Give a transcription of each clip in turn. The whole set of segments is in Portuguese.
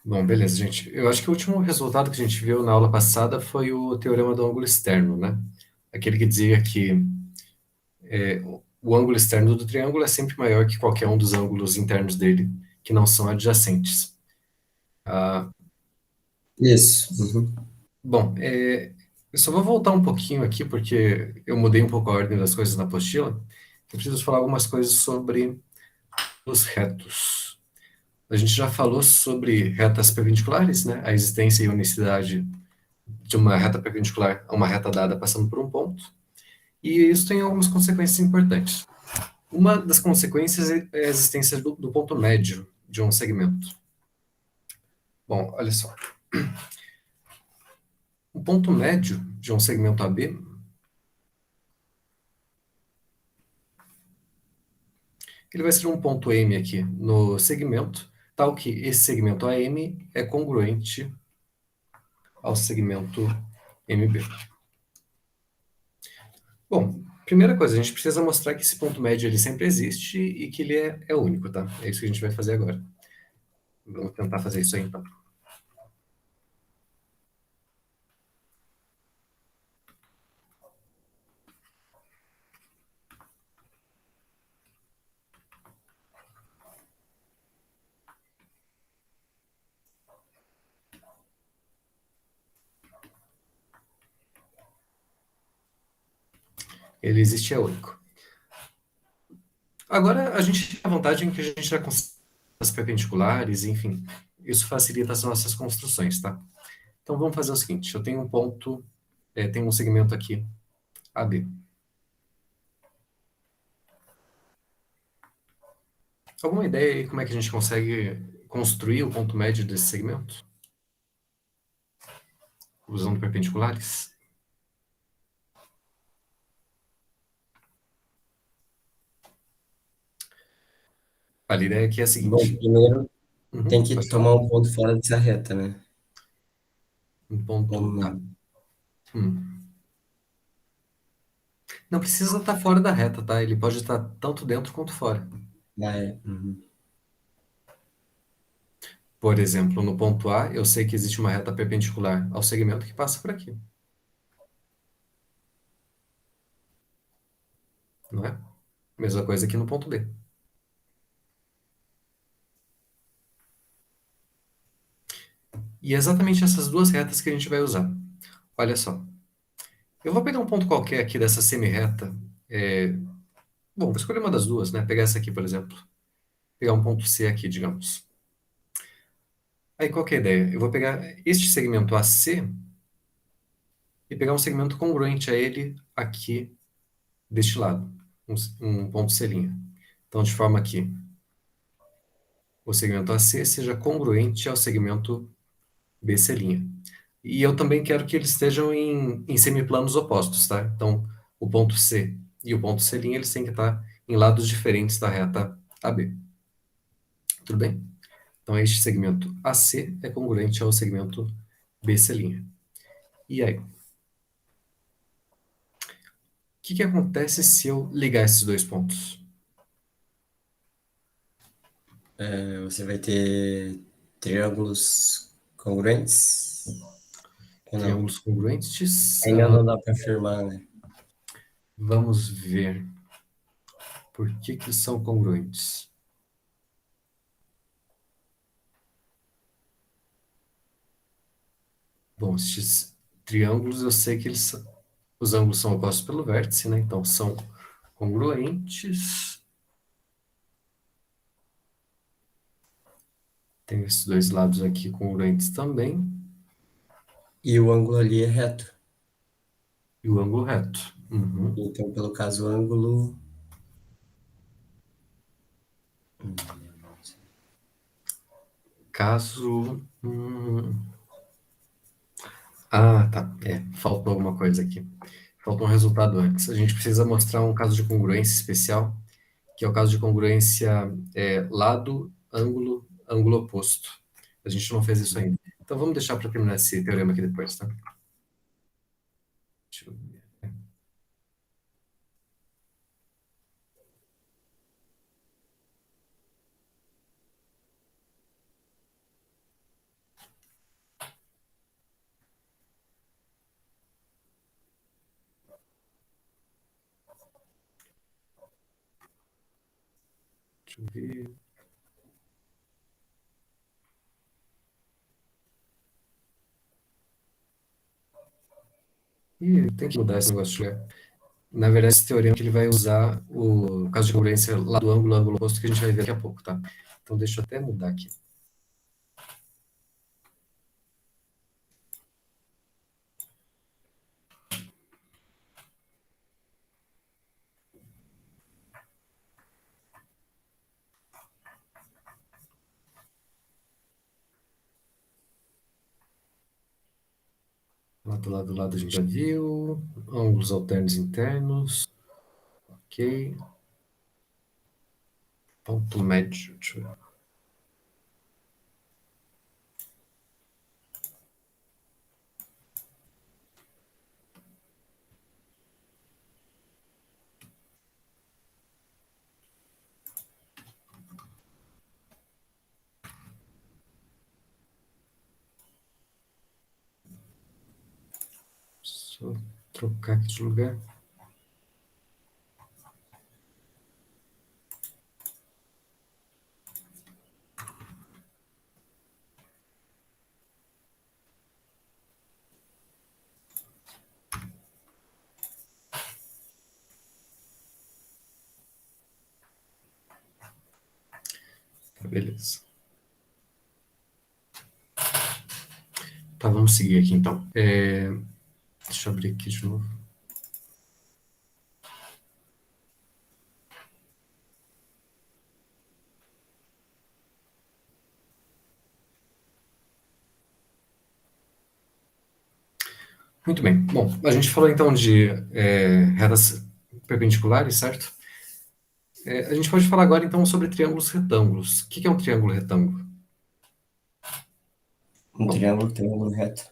Bom, beleza, gente. Eu acho que o último resultado que a gente viu na aula passada foi o teorema do ângulo externo, né? Aquele que dizia que o ângulo externo do triângulo é sempre maior que qualquer um dos ângulos internos dele, que não são adjacentes. Isso. Uhum. Bom, eu só vou voltar um pouquinho aqui, porque eu mudei um pouco a ordem das coisas na apostila. Eu preciso falar algumas coisas sobre os retos. A gente já falou sobre retas perpendiculares, né? A existência e unicidade de uma reta perpendicular a uma reta dada passando por um ponto. E isso tem algumas consequências importantes. Uma das consequências é a existência do ponto médio de um segmento. Bom, olha só. O ponto médio de um segmento AB, ele vai ser um ponto M aqui no segmento, tal que esse segmento AM é congruente ao segmento MB. Bom, primeira coisa, a gente precisa mostrar que esse ponto médio ele sempre existe e que ele é único, tá? É isso que a gente vai fazer agora. Vamos tentar fazer isso aí, então. Ele existe, é único. Agora, a gente tem a vantagem que a gente já consegue as perpendiculares, enfim, isso facilita as nossas construções, tá? Então, vamos fazer o seguinte, eu tenho um ponto, tenho um segmento aqui, AB. Alguma ideia aí como é que a gente consegue construir o ponto médio desse segmento? Usando perpendiculares? A ideia aqui é a Bom, seguinte. primeiro tem que Pode falar? tomar um ponto fora dessa reta, né? Um Ou ponto, tá. não? Hum. Não precisa estar fora da reta, tá? Ele pode estar tanto dentro quanto fora. Ah, é. Uhum. Por exemplo, no ponto A, eu sei que existe uma reta perpendicular ao segmento que passa por aqui, não é? Mesma coisa aqui no ponto B. E é exatamente essas duas retas que a gente vai usar. Olha só. Eu vou pegar um ponto qualquer aqui dessa semi-reta. Bom, vou escolher uma das duas, né? Pegar essa aqui, por exemplo. Pegar um ponto C aqui, digamos. Aí qual que é a ideia? Eu vou pegar este segmento AC e pegar um segmento congruente a ele aqui deste lado. Um ponto C'. Então, de forma que o segmento AC seja congruente ao segmento BC'. E eu também quero que eles estejam em semiplanos opostos, tá? Então, o ponto C e o ponto C', eles têm que estar em lados diferentes da reta AB. Tudo bem? Então, este segmento AC é congruente ao segmento BC'. E aí? O que acontece se eu ligar esses dois pontos? Você vai ter triângulos congruentes ou não? Triângulos congruentes? Ainda não dá para afirmar, né? Vamos ver por que eles são congruentes. Bom, esses triângulos eu sei que os ângulos são opostos pelo vértice, né? Então são congruentes. Tem esses dois lados aqui congruentes também. E o ângulo ali é reto. E o ângulo reto. Uhum. Então, pelo caso, o ângulo. Caso. Ah, tá. Faltou alguma coisa aqui. Faltou um resultado antes. A gente precisa mostrar um caso de congruência especial, que é o caso de congruência lado, ângulo, ângulo oposto. A gente não fez isso ainda. Então vamos deixar para terminar esse teorema aqui depois, tá? Deixa eu ver. eu ver. Ih, tem que mudar esse negócio de lugar. Na verdade, esse teorema que ele vai usar o caso de congruência lá do ângulo oposto que a gente vai ver daqui a pouco, tá? Então deixa eu até mudar aqui. Lá do lado a gente já viu. Ângulos alternos internos. Ok. Ponto médio. Deixa eu ver. Só trocar aqui de lugar. Tá, beleza. Tá, vamos seguir aqui então. Deixa eu abrir aqui de novo. Muito bem. Bom, a gente falou então de retas perpendiculares, certo? A gente pode falar agora então sobre triângulos retângulos. O que é um triângulo retângulo? Um Bom, triângulo tem um ângulo reto.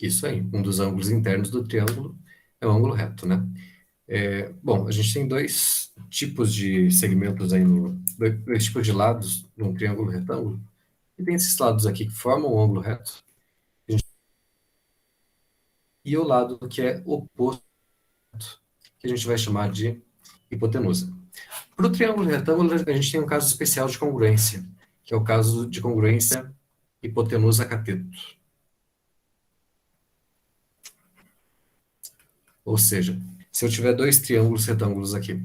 isso aí. Um dos ângulos internos do triângulo é o ângulo reto, né? Bom, a gente tem dois tipos de segmentos aí dois tipos de lados num triângulo retângulo. E tem esses lados aqui que formam o ângulo reto e o lado que é oposto, que a gente vai chamar de hipotenusa. Para o triângulo retângulo, a gente tem um caso especial de congruência, que é o caso de congruência hipotenusa-cateto. Ou seja, se eu tiver dois triângulos retângulos aqui,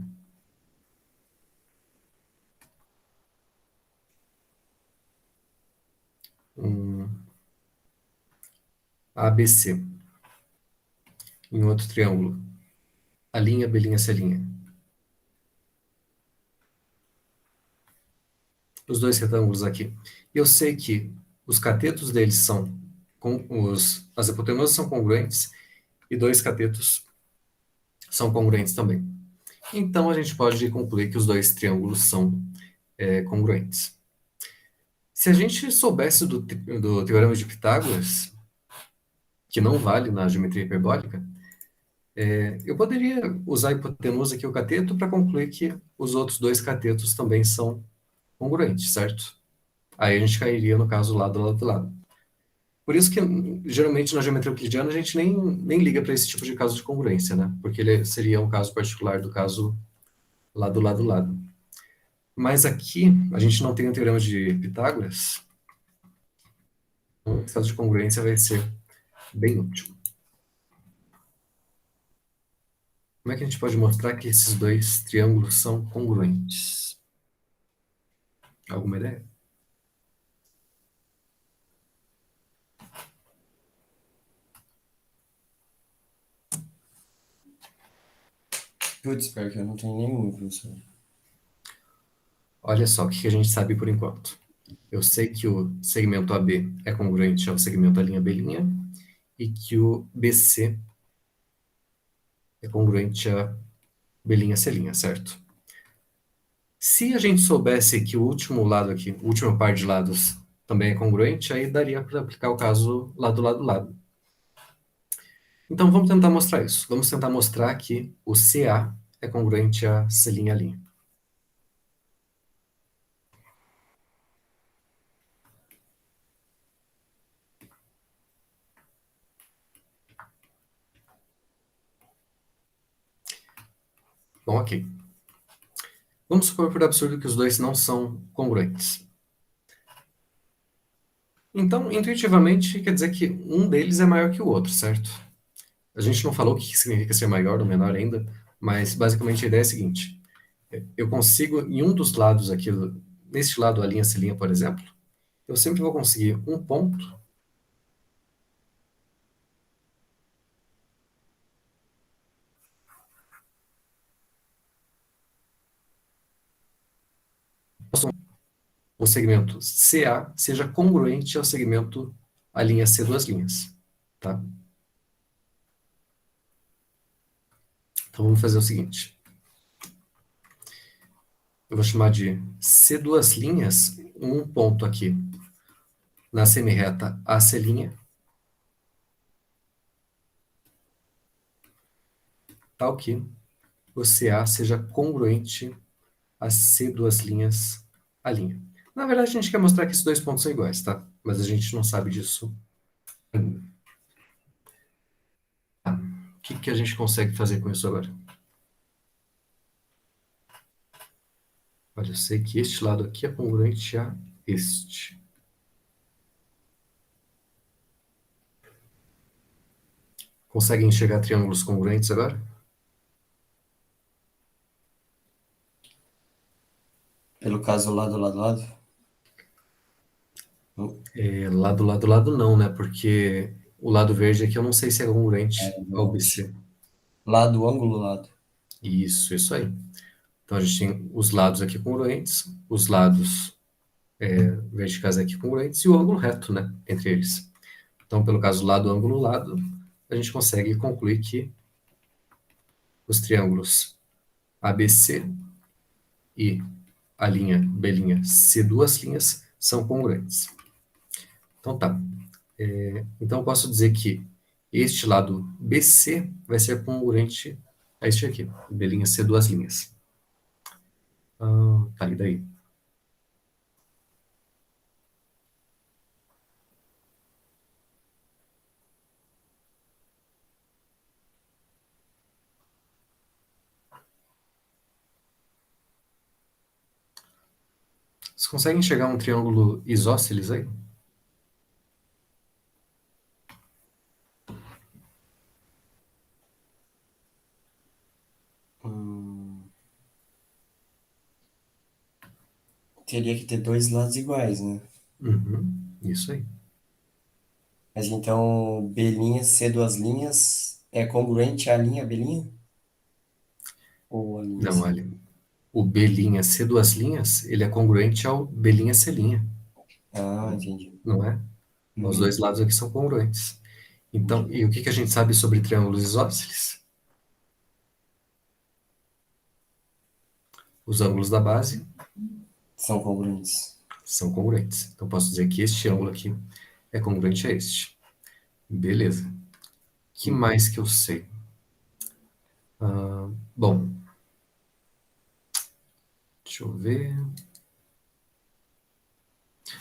um ABC, em outro triângulo, a linha, B', C'. Os dois retângulos aqui. E eu sei que os catetos deles são, as hipotenusas são congruentes e dois catetos são congruentes também. Então a gente pode concluir que os dois triângulos são congruentes. Se a gente soubesse do teorema de Pitágoras, que não vale na geometria hiperbólica, eu poderia usar a hipotenusa aqui, o cateto, para concluir que os outros dois catetos também são congruentes, certo? Aí a gente cairia no caso lado a lado. Por isso que, geralmente, na geometria euclidiana, a gente nem liga para esse tipo de caso de congruência, né? Porque ele seria um caso particular do caso lado. Mas aqui, a gente não tem o teorema de Pitágoras, então esse caso de congruência vai ser bem útil. Como é que a gente pode mostrar que esses dois triângulos são congruentes? Alguma ideia? Putz, pior que eu não tenho nenhum, professor. Olha só o que a gente sabe por enquanto. Eu sei que o segmento AB é congruente ao segmento A', B', e que o BC é congruente a B', C', certo? Se a gente soubesse que o último lado aqui, o último par de lados também é congruente, aí daria para aplicar o caso lado. Então vamos tentar mostrar isso. Vamos tentar mostrar que o CA é congruente a C'. Bom, ok. Vamos supor por absurdo que os dois não são congruentes. Então, intuitivamente, quer dizer que um deles é maior que o outro, certo? A gente não falou o que significa ser maior ou menor ainda, mas basicamente a ideia é a seguinte: eu consigo, em um dos lados aqui, neste lado, a linha C', por exemplo, eu sempre vou conseguir um ponto. O segmento CA seja congruente ao segmento a linha C duas linhas, tá? Então vamos fazer o seguinte: eu vou chamar de C duas linhas, um ponto aqui na semirreta AC', tal que o CA seja congruente a C duas linhas a linha. Na verdade, a gente quer mostrar que esses dois pontos são iguais, tá? Mas a gente não sabe disso ainda. O que a gente consegue fazer com isso agora? Olha, eu sei que este lado aqui é congruente a este. Conseguem enxergar triângulos congruentes agora? Pelo caso lado, lado, lado. Lado, não, né? Porque o lado verde aqui eu não sei se é É congruente ao verdade. BC. Lado, ângulo, lado. Isso aí. Então a gente tem os lados aqui congruentes, os lados verticais aqui congruentes e o ângulo reto, né? Entre eles. Então, pelo caso lado, ângulo, lado, a gente consegue concluir que os triângulos ABC e a linha B', C duas linhas, são congruentes. Então tá. Então eu posso dizer que este lado BC vai ser congruente a este aqui, B', C duas linhas. Tá, e daí? Vocês conseguem enxergar um triângulo isósceles aí? Hum, teria que ter dois lados iguais, né? Uhum, isso aí. Mas então, B', C duas linhas é congruente à linha B'? Ou a linha Não, C? olha, o B', C duas linhas, ele é congruente ao B', C', Ah, entendi. não é? Os dois Uhum. lados aqui são congruentes. Então, Entendi. e o que a gente sabe sobre triângulos isósceles? Os ângulos da base São congruentes. são congruentes. Então, posso dizer que este ângulo aqui é congruente a este. Beleza. Que Uhum. mais que eu sei? Bom, deixa eu ver.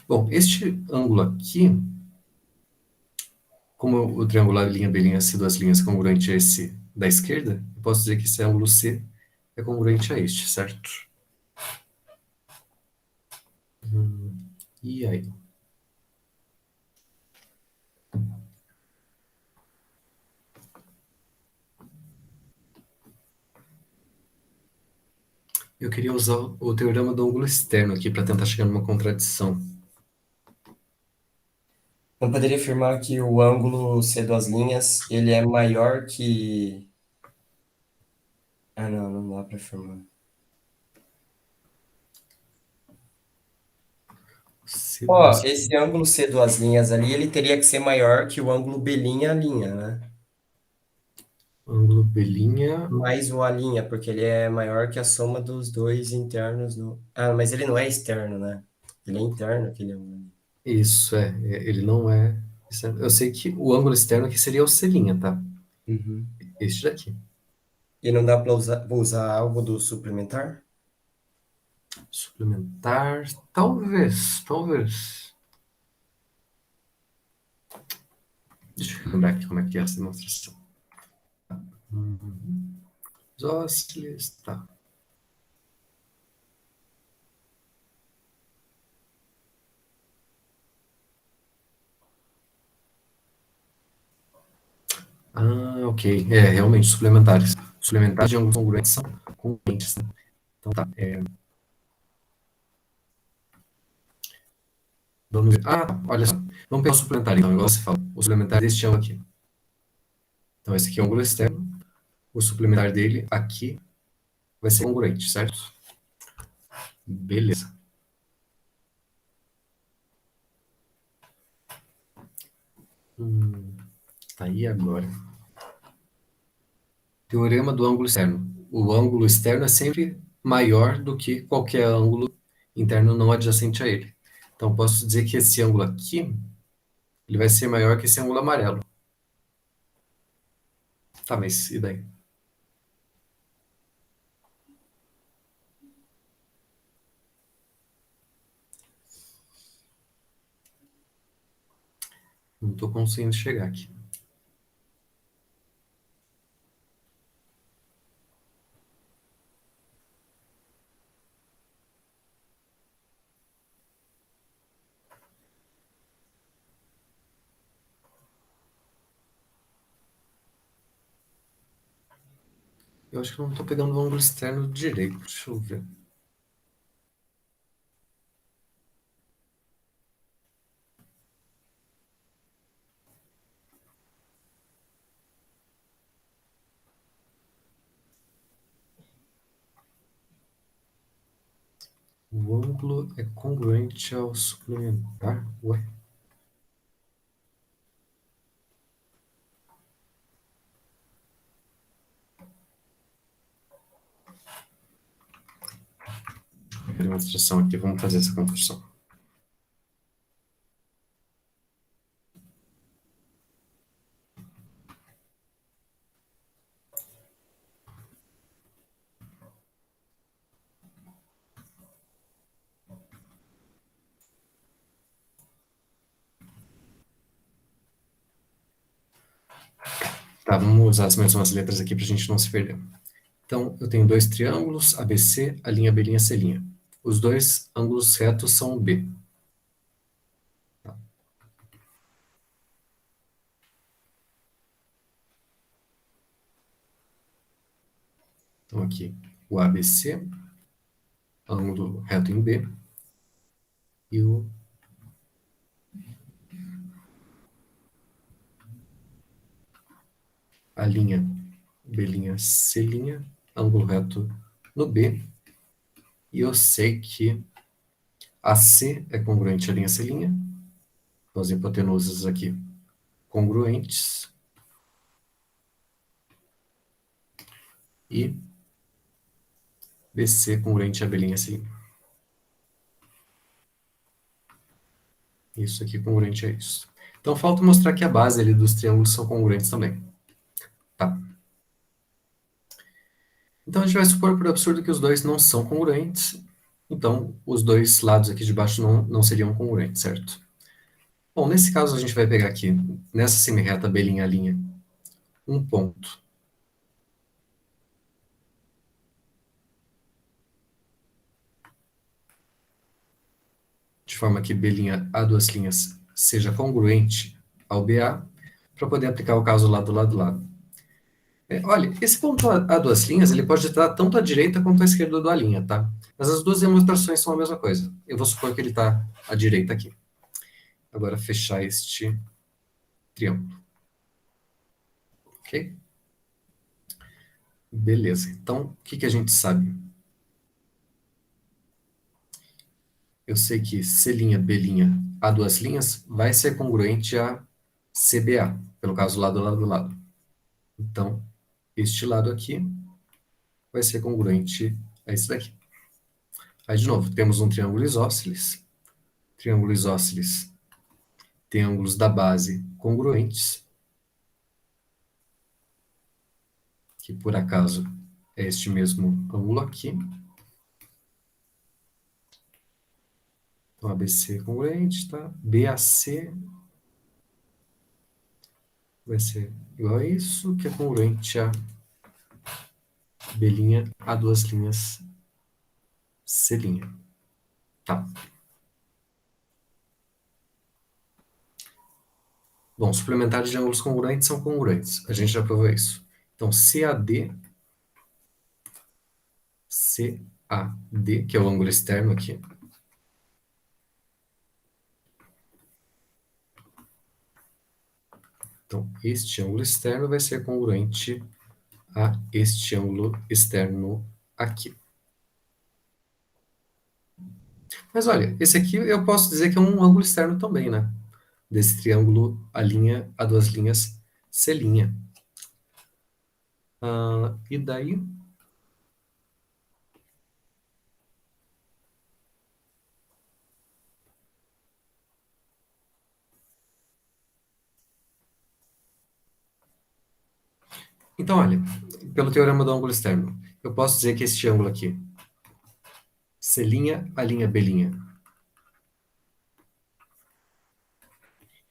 Bom, este ângulo aqui, como o triangular linha B', C duas linhas é congruente a esse da esquerda, eu posso dizer que esse ângulo C é congruente a este, certo? E aí? Eu queria usar o teorema do ângulo externo aqui para tentar chegar numa contradição. Eu poderia afirmar que o ângulo C duas linhas, ele é maior que... Ah, não, não dá para afirmar. C Ó, duas. esse ângulo C duas linhas ali, ele teria que ser maior que o ângulo B' linha, né? Ângulo B'. Mais o A', porque ele é maior que a soma dos dois internos no... Ah, mas ele não é externo, né? Ele é interno, aquele ângulo. Isso, ele não é. Eu sei que o ângulo externo aqui seria o C', tá? Uhum. Este daqui. E não dá para usar algo do suplementar? Suplementar, talvez, talvez. Deixa eu lembrar aqui como é que é essa demonstração. Isósceles, tá. Ah, ok. Realmente, suplementares. Suplementares de ângulos congruentes são congruentes, né? Então tá. Vamos ver. Ah, olha só. Vamos pegar o suplementar, então, igual você falou. O suplementar deste ângulo aqui. Então, esse aqui é o ângulo externo. O suplementar dele aqui vai ser congruente, certo? Beleza. Tá aí agora. Teorema do ângulo externo. O ângulo externo é sempre maior do que qualquer ângulo interno não adjacente a ele. Então, posso dizer que esse ângulo aqui, ele vai ser maior que esse ângulo amarelo. Tá, mas e daí? Não estou conseguindo chegar aqui. Eu acho que eu não estou pegando o ângulo externo direito. Deixa eu ver. O ângulo é congruente ao suplementar? Ué? Demonstração aqui, vamos fazer essa construção. Tá, vamos usar as mesmas letras aqui para a gente não se perder. Então, eu tenho dois triângulos, ABC, a linha B, C'. Os dois ângulos retos são B. Tá? Então, aqui, o ABC, ângulo reto em B, e a linha B', C', ângulo reto no B, e eu sei que AC é congruente à linha C', então as hipotenusas aqui congruentes, e BC congruente à B', C'. Isso aqui congruente a isso. Então, falta mostrar que a base ali dos triângulos são congruentes também. Tá. Então, a gente vai supor, por absurdo, que os dois não são congruentes. Então, os dois lados aqui de baixo não seriam congruentes, certo? Bom, nesse caso, a gente vai pegar aqui, nessa semirreta B', um ponto. De forma que B', a duas linhas, seja congruente ao BA, para poder aplicar o caso lado, lado, lado. Olha, esse ponto a duas linhas, ele pode estar tanto à direita quanto à esquerda da linha, tá? Mas as duas demonstrações são a mesma coisa. Eu vou supor que ele está à direita aqui. Agora, fechar este triângulo. Ok? Beleza. Então, o que a gente sabe? Eu sei que C', B', a duas linhas, vai ser congruente a CBA, pelo caso lado, lado, lado. Então, este lado aqui vai ser congruente a esse daqui. Aí, de novo, temos um triângulo isósceles. Triângulo isósceles tem ângulos da base congruentes, que por acaso é este mesmo ângulo aqui. Então, ABC é congruente, tá? BAC vai ser igual a isso, que é congruente a B', a duas linhas C'. Tá. Bom, suplementares de ângulos congruentes são congruentes. A gente já provou isso. Então, CAD, que é o ângulo externo aqui. Então, este ângulo externo vai ser congruente a este ângulo externo aqui. Mas olha, esse aqui eu posso dizer que é um ângulo externo também, né? Desse triângulo a duas linhas, C'. E daí, então olha, pelo teorema do ângulo externo, eu posso dizer que este ângulo aqui, C', B',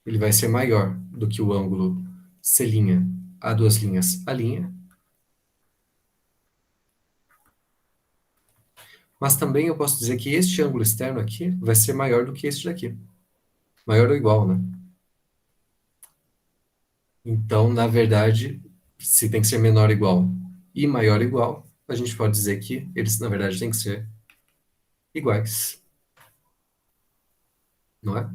ele vai ser maior do que o ângulo C' a duas linhas, A', mas também eu posso dizer que este ângulo externo aqui vai ser maior do que este daqui. Maior ou igual, né? Então, na verdade, se tem que ser menor ou igual e maior ou igual, a gente pode dizer que eles, na verdade, têm que ser iguais, não é?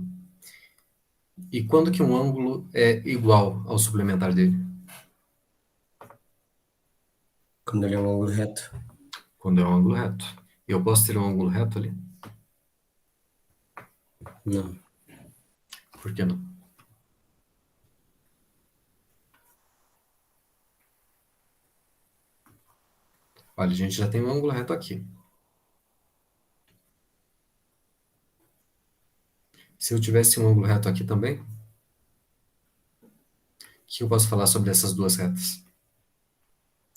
E quando que um ângulo é igual ao suplementar dele? Quando ele é um ângulo reto. Quando é um ângulo reto. E eu posso ter um ângulo reto ali? Não. Por que não? Olha, a gente já tem um ângulo reto aqui. Se eu tivesse um ângulo reto aqui também, o que eu posso falar sobre essas duas retas?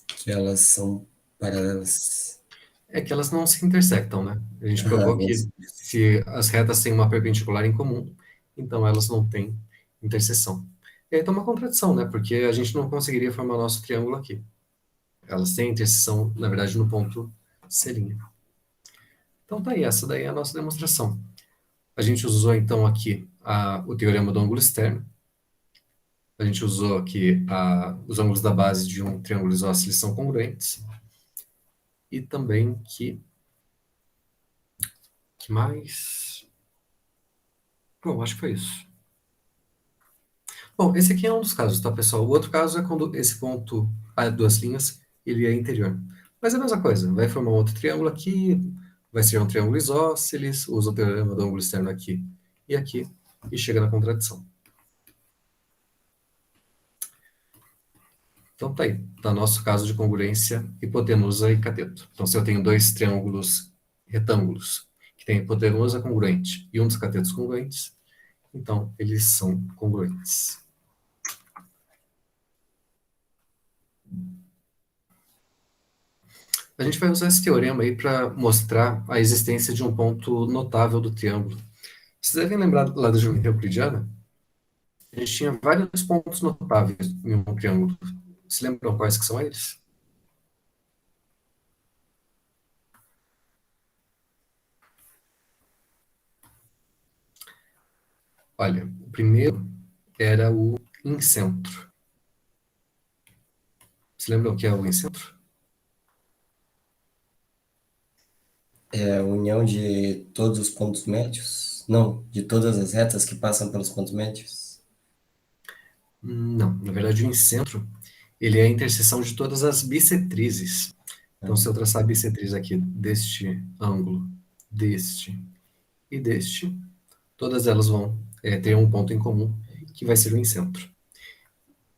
Que elas são paralelas. É que elas não se intersectam, né? A gente Ah, provou bom que saber. se as retas têm uma perpendicular em comum, então elas não têm interseção. E aí tá uma contradição, né? Porque a gente não conseguiria formar nosso triângulo aqui. Elas têm interseção, na verdade, no ponto C'. Então tá aí, essa daí é a nossa demonstração. A gente usou então aqui o teorema do ângulo externo. A gente usou aqui os ângulos da base de um triângulo isósceles são congruentes. E também que mais? Bom, acho que foi isso. Bom, esse aqui é um dos casos, tá, pessoal? O outro caso é quando esse ponto a duas linhas, ele é interior. Mas é a mesma coisa, vai formar um outro triângulo aqui, vai ser um triângulo isósceles, usa o teorema do ângulo externo aqui, e chega na contradição. Então tá aí, tá nosso caso de congruência hipotenusa e cateto. Então se eu tenho dois triângulos retângulos que têm hipotenusa congruente e um dos catetos congruentes, então eles são congruentes. A gente vai usar esse teorema aí para mostrar a existência de um ponto notável do triângulo. Vocês devem lembrar lá da geometria euclidiana? A gente tinha vários pontos notáveis em um triângulo. Se lembram quais que são eles? Olha, o primeiro era o incentro. Se lembram o que é o incentro? É a união de todos os pontos médios? Não, de todas as retas que passam pelos pontos médios? Não, na verdade o incentro, ele é a interseção de todas as bissetrizes. Então se eu Ah, traçar a bissetriz aqui deste ângulo, deste e deste, todas elas vão ter um ponto em comum, que vai ser o incentro.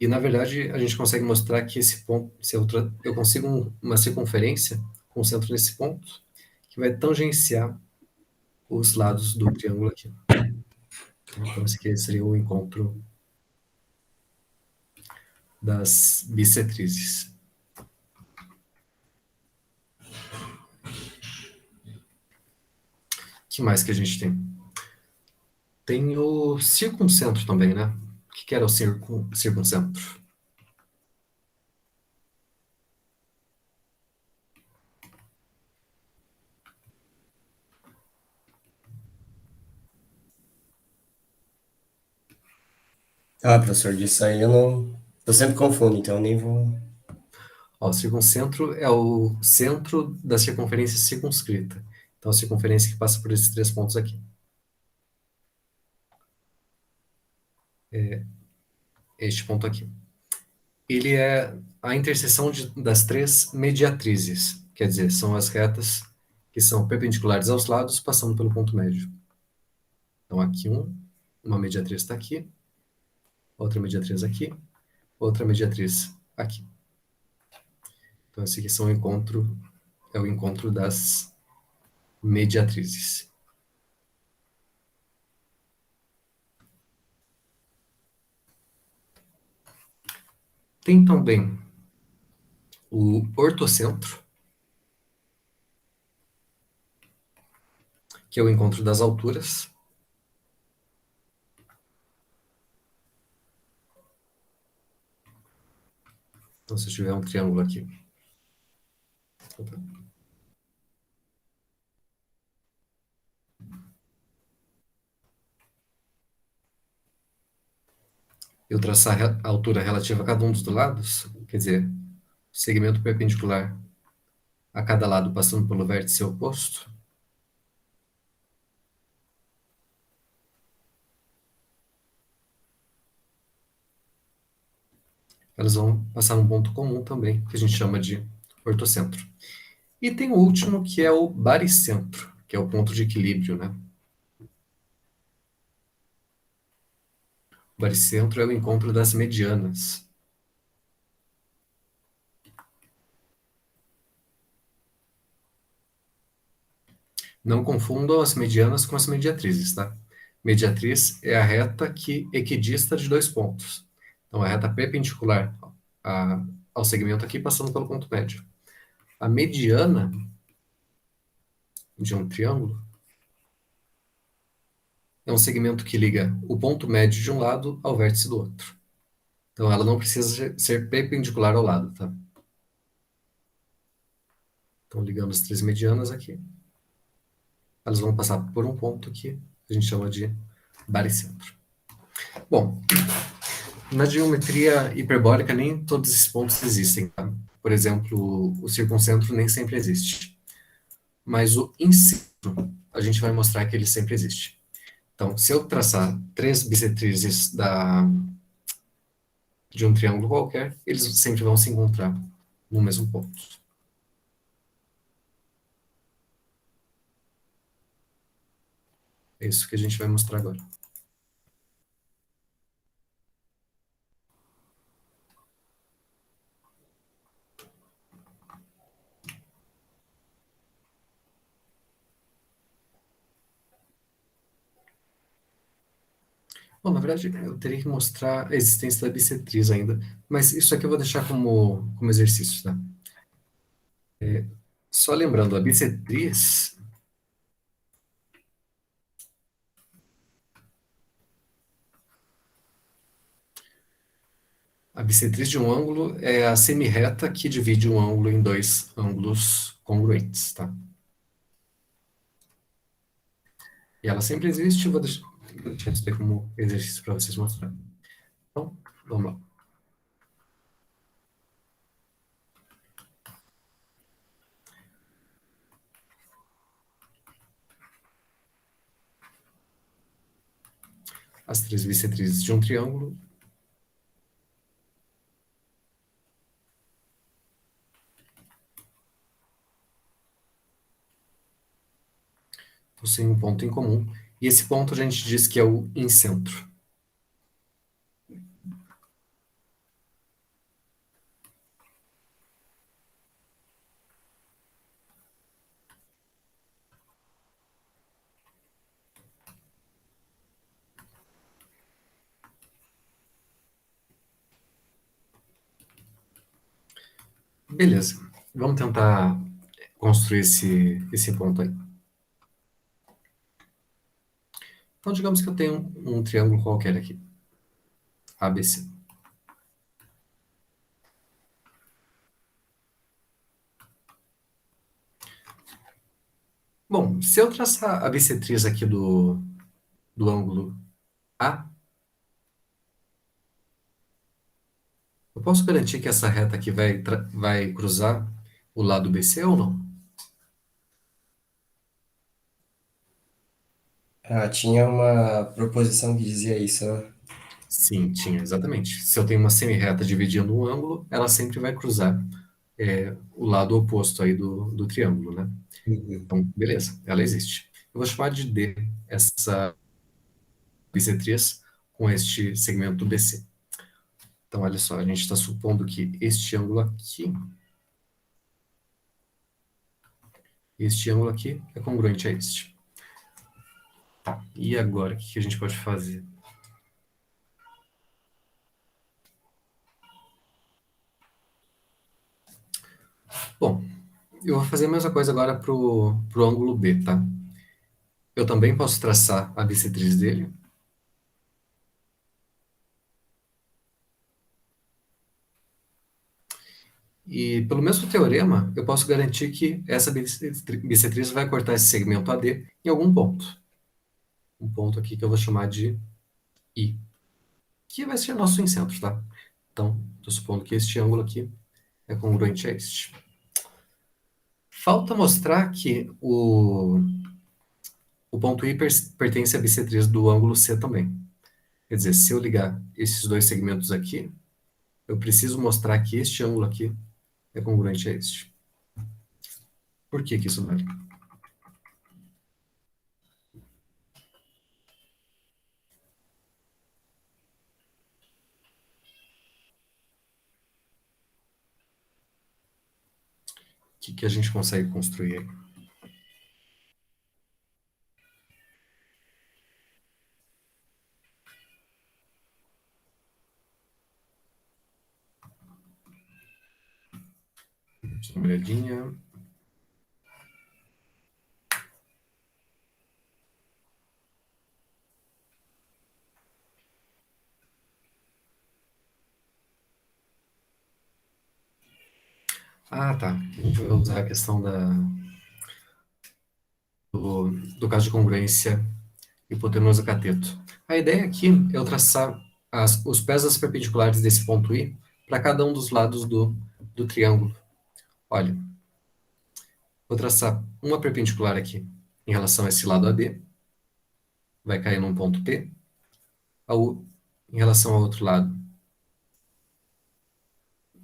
E, na verdade, a gente consegue mostrar que esse ponto, se eu consigo uma circunferência com o centro nesse ponto, que vai tangenciar os lados do triângulo aqui. Então, esse aqui seria o encontro das bissetrizes. O que mais que a gente tem? Tem o circuncentro também, né? O que era o circuncentro? Ah, professor, disso aí eu não. Eu sempre confundo, então eu nem vou. Ó, o circuncentro é o centro da circunferência circunscrita. Então, a circunferência que passa por esses três pontos aqui. Este ponto aqui. Ele é a interseção das três mediatrizes. Quer dizer, são as retas que são perpendiculares aos lados, passando pelo ponto médio. Então, aqui uma mediatriz está aqui, outra mediatriz aqui, outra mediatriz aqui. Então, esse aqui é o encontro das mediatrizes. Tem também o ortocentro, que é o encontro das alturas. Então, se eu tiver um triângulo aqui, eu traçar a altura relativa a cada um dos lados, quer dizer, segmento perpendicular a cada lado passando pelo vértice oposto, elas vão passar num ponto comum também, que a gente chama de ortocentro. E tem o último, que é o baricentro, que é o ponto de equilíbrio, né? O baricentro é o encontro das medianas. Não confundam as medianas com as mediatrizes, tá? Mediatriz é a reta que equidista de dois pontos. Então, a reta perpendicular ao segmento aqui, passando pelo ponto médio. A mediana de um triângulo é um segmento que liga o ponto médio de um lado ao vértice do outro. Então, ela não precisa ser perpendicular ao lado, tá? Então, ligando as três medianas aqui, elas vão passar por um ponto que a gente chama de baricentro. Bom, na geometria hiperbólica nem todos esses pontos existem, tá? Por exemplo, o circuncentro nem sempre existe. Mas o incentro, a gente vai mostrar que ele sempre existe. Então, se eu traçar três bissetrizes de um triângulo qualquer, eles sempre vão se encontrar no mesmo ponto. É isso que a gente vai mostrar agora. Bom, na verdade, eu teria que mostrar a existência da bissetriz ainda, mas isso aqui eu vou deixar como exercício, tá? Só lembrando, a bissetriz de um ângulo é a semirreta que divide um ângulo em dois ângulos congruentes, tá? E ela sempre existe, vou deixar isso daí como exercício para vocês mostrarem. Então, vamos lá. As três bissetrizes de um triângulo possuem um ponto em comum, e esse ponto a gente diz que é o incentro. Beleza, vamos tentar construir esse ponto aí. Então, digamos que eu tenho um triângulo qualquer aqui, ABC. Bom, se eu traçar a bissetriz aqui do ângulo A, posso garantir que essa reta aqui vai cruzar o lado BC ou não? Ah, tinha uma proposição que dizia isso, né? Sim, tinha, exatamente. Se eu tenho uma semi-reta dividindo um ângulo, ela sempre vai cruzar o lado oposto aí do triângulo, né? Uhum. Então, beleza, ela existe. Eu vou chamar de D essa bissetriz com este segmento BC. Então, olha só, a gente está supondo que este ângulo aqui é congruente a este. E agora, o que a gente pode fazer? Bom, eu vou fazer a mesma coisa agora para o ângulo B, tá? Eu também posso traçar a bissetriz dele. E pelo mesmo teorema, eu posso garantir que essa bissetriz vai cortar esse segmento AD em algum ponto. Um ponto aqui que eu vou chamar de I, que vai ser nosso incentro, tá? Então, estou supondo que este ângulo aqui é congruente a este. Falta mostrar que o ponto I pertence à bissetriz do ângulo C também. Quer dizer, se eu ligar esses dois segmentos aqui, eu preciso mostrar que este ângulo aqui é congruente a este. Por que que isso vale? O que que a gente consegue construir aí? Deixa eu dar uma olhadinha. Ah, tá. A gente vai usar a questão do caso de congruência hipotenusa cateto. A ideia aqui é eu traçar os pés das perpendiculares desse ponto I para cada um dos lados do triângulo. Olha, vou traçar uma perpendicular aqui em relação a esse lado AD, vai cair num ponto P. Em relação ao outro lado,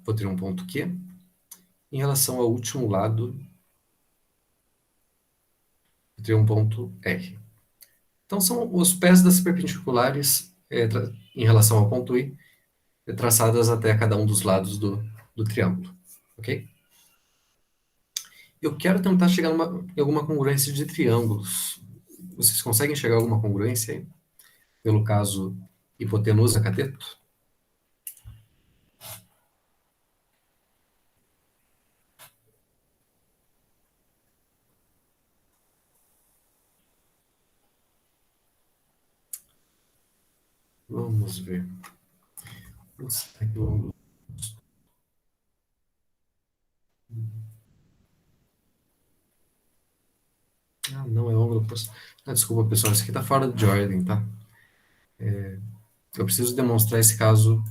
vou ter um ponto Q. Em relação ao último lado, vou ter um ponto R. Então, são os pés das perpendiculares em relação ao ponto I, traçadas até cada um dos lados do triângulo. Ok? Eu quero tentar chegar em alguma congruência de triângulos. Vocês conseguem chegar a alguma congruência aí? Pelo caso hipotenusa cateto? Vamos ver. Nossa, aqui o ângulo. Ah, não, é o ângulo oposto. Ah, desculpa, pessoal, isso aqui está fora de ordem, tá? Eu preciso demonstrar esse caso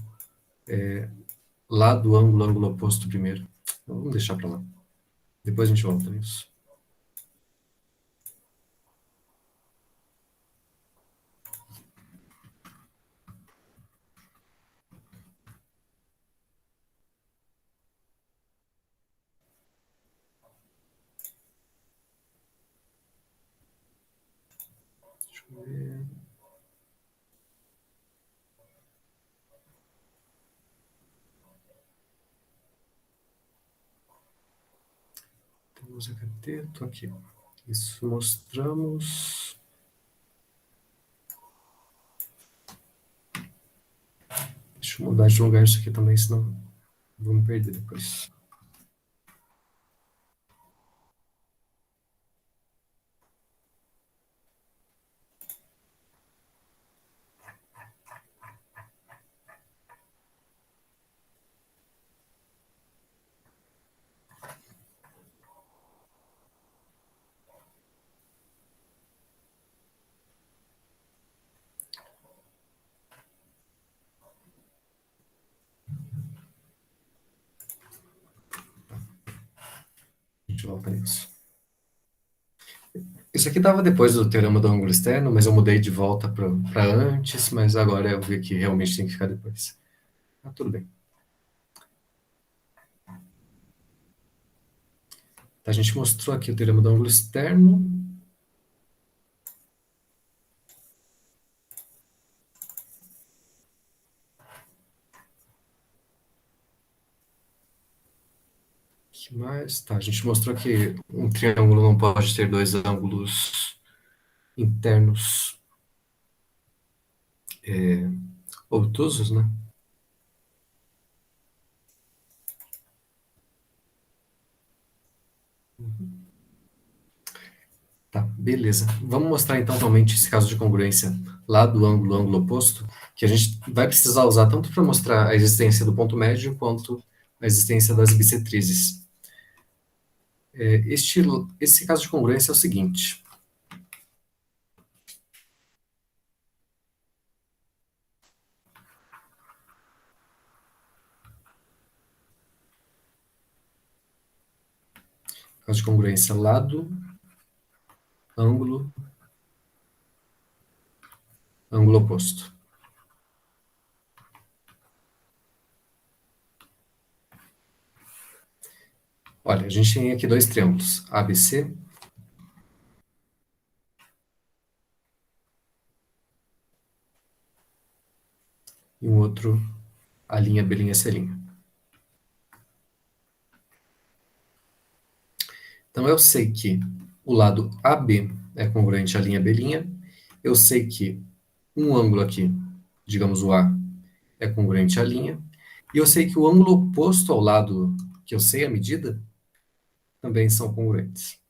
lá do ângulo oposto primeiro. Então, vamos deixar para lá. Depois a gente volta nisso. Deixa eu ver. Temos a cateto aqui. Isso mostramos. Deixa eu mudar de lugar isso aqui também, senão vou me perder depois. de volta nisso. Isso aqui estava depois do teorema do ângulo externo, mas eu mudei de volta para antes, mas agora eu vi que realmente tem que ficar depois. Ah, tudo bem. A gente mostrou aqui o teorema do ângulo externo. Que mais? Tá, a gente mostrou que um triângulo não pode ter dois ângulos internos obtusos, né? Tá, beleza. Vamos mostrar então realmente esse caso de congruência lá do ângulo oposto, que a gente vai precisar usar tanto para mostrar a existência do ponto médio quanto a existência das bissetrizes. Esse caso de congruência é o seguinte. Caso de congruência lado, ângulo, ângulo oposto. Olha, a gente tem aqui dois triângulos, ABC e um outro, A', B', C'. Então, eu sei que o lado AB é congruente à linha B', eu sei que um ângulo aqui, digamos o A, é congruente à linha, e eu sei que o ângulo oposto ao lado que eu sei a medida também são congruentes.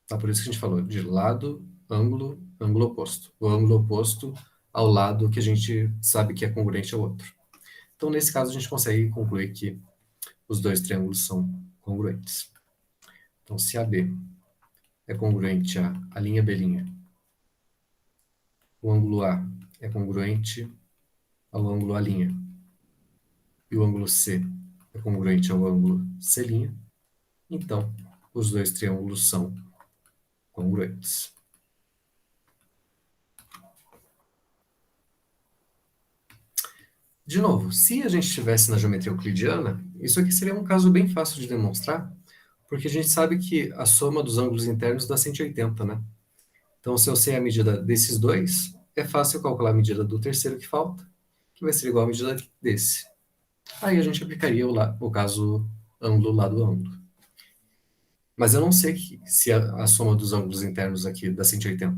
Tá? Por isso que a gente falou de lado, ângulo, ângulo oposto. O ângulo oposto ao lado que a gente sabe que é congruente ao outro. Então, nesse caso, a gente consegue concluir que os dois triângulos são congruentes. Então, se AB é congruente à linha B', o ângulo A é congruente ao ângulo A', e o ângulo C é congruente ao ângulo C', então os dois triângulos são congruentes. De novo, se a gente estivesse na geometria euclidiana, isso aqui seria um caso bem fácil de demonstrar, porque a gente sabe que a soma dos ângulos internos dá 180, né? Então, se eu sei a medida desses dois, é fácil calcular a medida do terceiro que falta, que vai ser igual à medida desse. Aí a gente aplicaria o caso ângulo lado ângulo. Mas eu não sei se a soma dos ângulos internos aqui dá 180.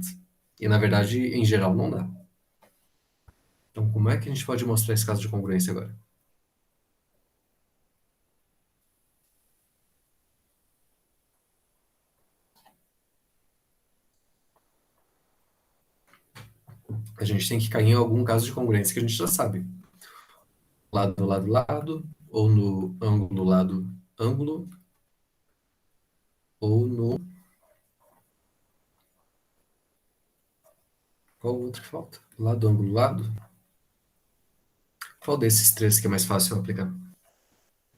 E, na verdade, em geral, não dá. Então, como é que a gente pode mostrar esse caso de congruência agora? A gente tem que cair em algum caso de congruência que a gente já sabe. Lado, lado, lado, ou no ângulo, lado, ângulo, ou no... Qual o outro que falta? Lado, ângulo, lado? Qual desses três que é mais fácil aplicar?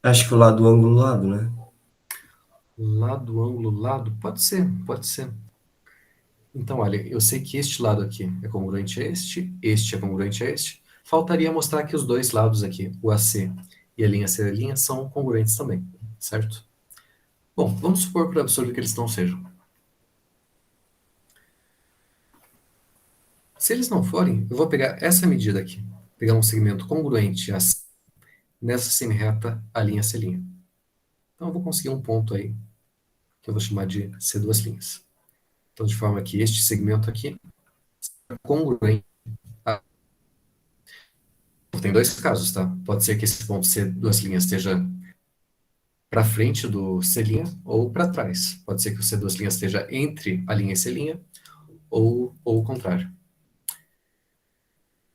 Acho que o lado do ângulo lado, né? Lado, ângulo, lado? Pode ser, pode ser. Então, olha, eu sei que este lado aqui é congruente a este é congruente a este. Faltaria mostrar que os dois lados aqui, o AC e a linha C', são congruentes também, certo? Bom, vamos supor por absurdo que eles não sejam. Se eles não forem, eu vou pegar essa medida aqui, pegar um segmento congruente nessa semirreta a linha C'. Então, eu vou conseguir um ponto aí, que eu vou chamar de C2'. Então, de forma que este segmento aqui é congruente. Tem dois casos, tá? Pode ser que esse ponto C2' esteja para frente do C' ou para trás. Pode ser que o C2' esteja entre a linha e C', ou o contrário.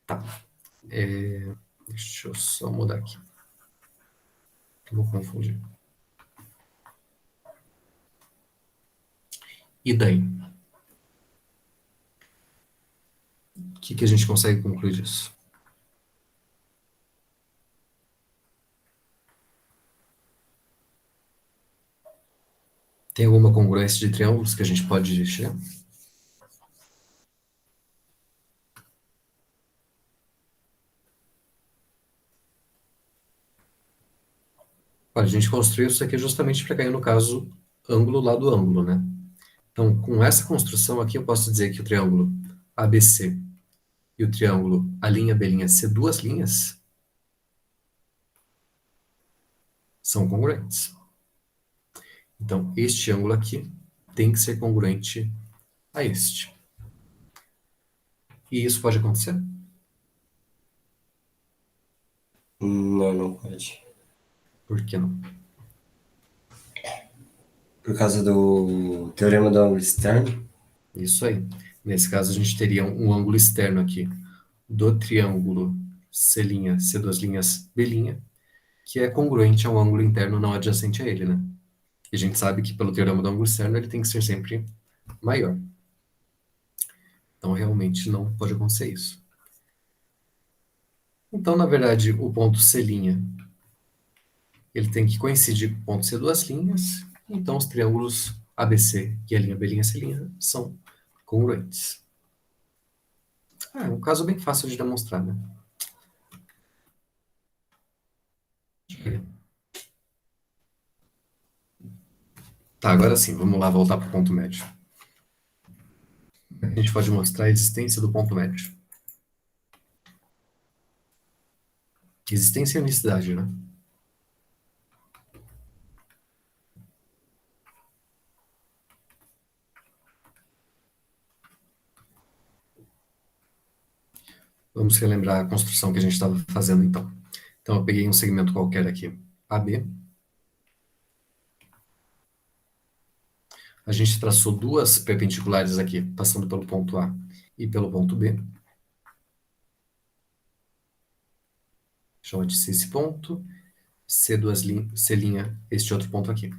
Tá. Deixa eu só mudar aqui. Eu vou confundir. E daí? O que a gente consegue concluir disso? Tem alguma congruência de triângulos que a gente pode chegar? Olha, a gente construiu isso aqui justamente para cair no caso ângulo lado ângulo, né? Então, com essa construção aqui, eu posso dizer que o triângulo ABC e o triângulo A', B', C, duas linhas, são congruentes. Então, este ângulo aqui tem que ser congruente a este. E isso pode acontecer? Não, não pode. Por que não? Por causa do teorema do ângulo externo. Isso aí. Nesse caso, a gente teria um ângulo externo aqui do triângulo C', C duas linhas, B', que é congruente ao ângulo interno não adjacente a ele, né? E a gente sabe que pelo teorema do ângulo externo ele tem que ser sempre maior. Então, realmente não pode acontecer isso. Então, na verdade, o ponto C', ele tem que coincidir com o ponto C duas linhas. Então, os triângulos ABC e A', B', C' são congruentes. É um caso bem fácil de demonstrar, né? Tá, agora sim, vamos lá voltar para o ponto médio. A gente pode mostrar a existência do ponto médio. Existência e unicidade, né? Vamos relembrar a construção que a gente estava fazendo então. Então, eu peguei um segmento qualquer aqui, AB. A gente traçou duas perpendiculares aqui, passando pelo ponto A e pelo ponto B. Chama de C esse ponto, C duas C', este outro ponto aqui.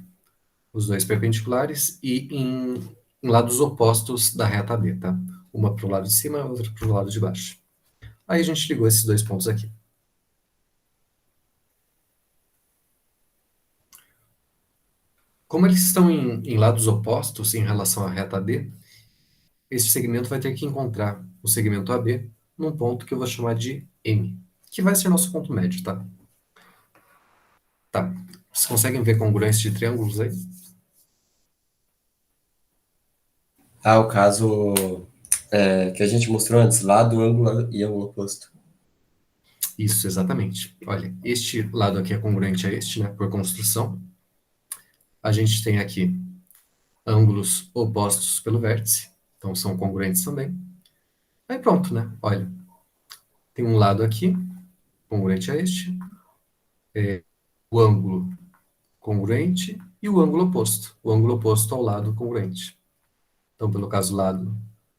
Os dois perpendiculares e em lados opostos da reta AB, tá? Uma para o lado de cima, a outra para o lado de baixo. Aí a gente ligou esses dois pontos aqui. Como eles estão em lados opostos em relação à reta AB, este segmento vai ter que encontrar o segmento AB num ponto que eu vou chamar de M, que vai ser nosso ponto médio, tá? Tá. Vocês conseguem ver congruência de triângulos aí? Ah, o caso que a gente mostrou antes, lado, ângulo e ângulo oposto. Isso, exatamente. Olha, este lado aqui é congruente a este, né, por construção. A gente tem aqui ângulos opostos pelo vértice, então são congruentes também. Aí pronto, né? Olha, tem um lado aqui, congruente a este, o ângulo congruente e o ângulo oposto ao lado congruente. Então, pelo caso lado,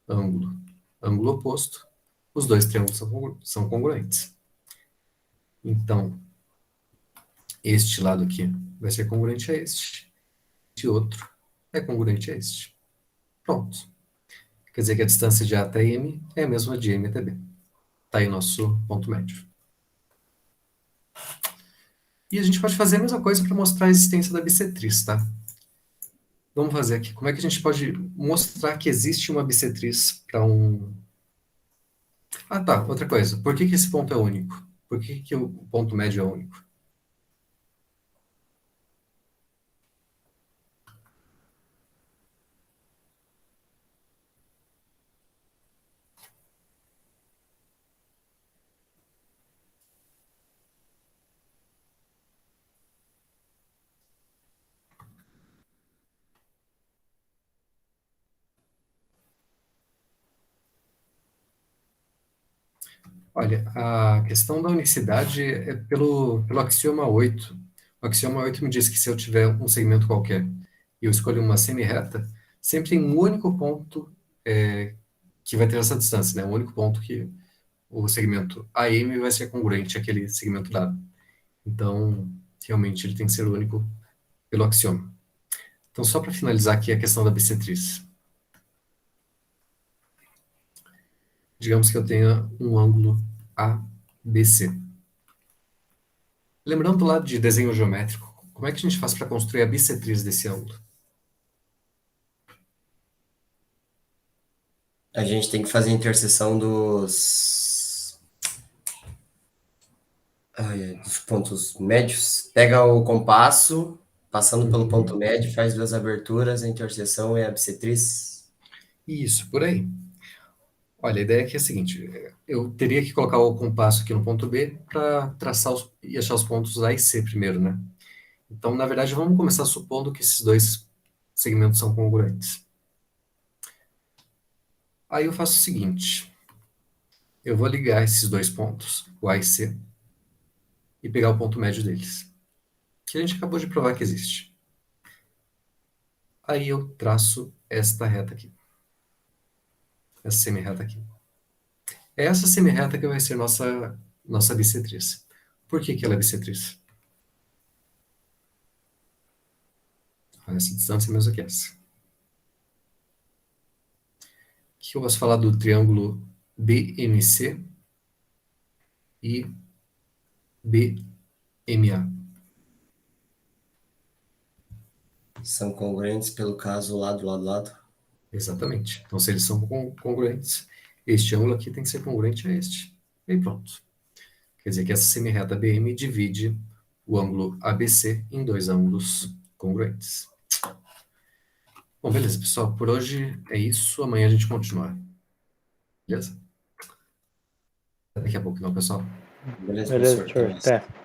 ângulo, ângulo oposto, os dois triângulos são congruentes. Então, este lado aqui vai ser congruente a este outro é congruente a este. Pronto. Quer dizer que a distância de A até M é a mesma de M até B. Está aí nosso ponto médio. E a gente pode fazer a mesma coisa para mostrar a existência da bissetriz, tá? Vamos fazer aqui. Como é que a gente pode mostrar que existe uma bissetriz para um... Ah, tá. Outra coisa. Por que que esse ponto é único? Por que que o ponto médio é único? Olha, a questão da unicidade é pelo axioma 8. O axioma 8 me diz que se eu tiver um segmento qualquer e eu escolho uma semi-reta, sempre tem um único ponto que vai ter essa distância, né? Um único ponto que o segmento AM vai ser congruente àquele segmento dado. Então, realmente, ele tem que ser único pelo axioma. Então, só para finalizar aqui a questão da bissetriz. Digamos que eu tenha um ângulo ABC. Lembrando do lado de desenho geométrico, como é que a gente faz para construir a bissetriz desse ângulo? A gente tem que fazer a interseção dos pontos médios. Pega o compasso, passando pelo ponto Uhum. médio, faz duas aberturas, a interseção é a bissetriz. Isso, por aí. Olha, a ideia aqui é a seguinte: eu teria que colocar o compasso aqui no ponto B para traçar e achar os pontos A e C primeiro, né? Então, na verdade, vamos começar supondo que esses dois segmentos são congruentes. Aí eu faço o seguinte: eu vou ligar esses dois pontos, o A e C, e pegar o ponto médio deles, que a gente acabou de provar que existe. Aí eu traço esta reta aqui, essa semirreta aqui. É essa semirreta que vai ser nossa bissetriz. Por que que ela é bissetriz? Essa distância é a mesma que essa. O que eu posso falar do triângulo BMC e BMA? São congruentes pelo caso lado, lado, lado. Exatamente. Então, se eles são congruentes, este ângulo aqui tem que ser congruente a este. E aí pronto. Quer dizer que essa semirreta BM divide o ângulo ABC em dois ângulos congruentes. Bom, beleza, pessoal. Por hoje é isso. Amanhã a gente continua. Beleza? Até daqui a pouco, não, pessoal. Beleza, Beleza, professor? Até professor. mais. Até.